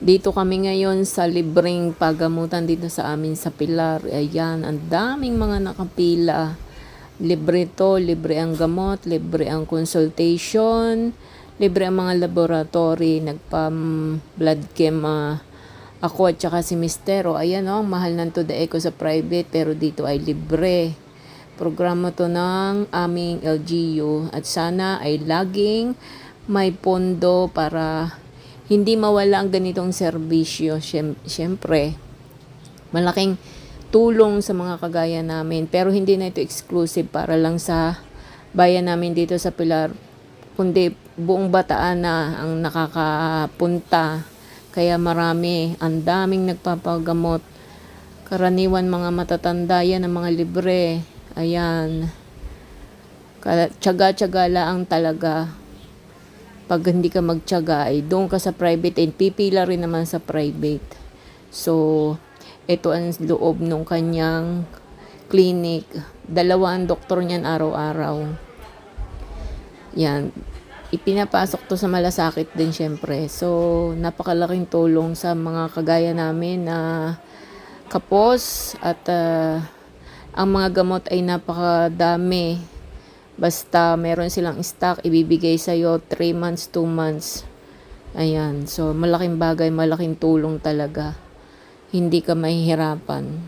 Dito kami ngayon sa libreng pagamutan dito sa amin sa Pilar. Ayan, ang daming mga nakapila. Libre to, libre ang gamot, libre ang consultation, libre ang mga laboratory, nagpa-blood chem ako at saka si Mistero. Ayan o, ang mahal ng to the eco sa private pero dito ay libre. Programa to ng aming LGU at sana ay laging may pondo para hindi mawala ang ganitong serbisyo. Siyempre, malaking tulong sa mga kagaya namin. Pero hindi na ito exclusive para lang sa bayan namin dito sa Pilar. Kundi buong Bataan na ang nakakapunta. Kaya marami, ang daming nagpapagamot. Karaniwan mga matatanda yan ang mga libre. Ayan. Tiyaga-tiyaga lang talaga. Pag hindi ka magtiyaga, ay doon ka sa private and pipila rin naman sa private. So, ito ang loob ng kanyang clinic. 2 ang doktor niyan araw-araw. Yan. Ipinapasok to sa malasakit din syempre. So, napakalaking tulong sa mga kagaya namin na kapos at ang mga gamot ay napakadami. Basta meron silang stock, ibibigay sa'yo 3 months, 2 months. Ayan. So, malaking bagay, malaking tulong talaga. Hindi ka mahihirapan.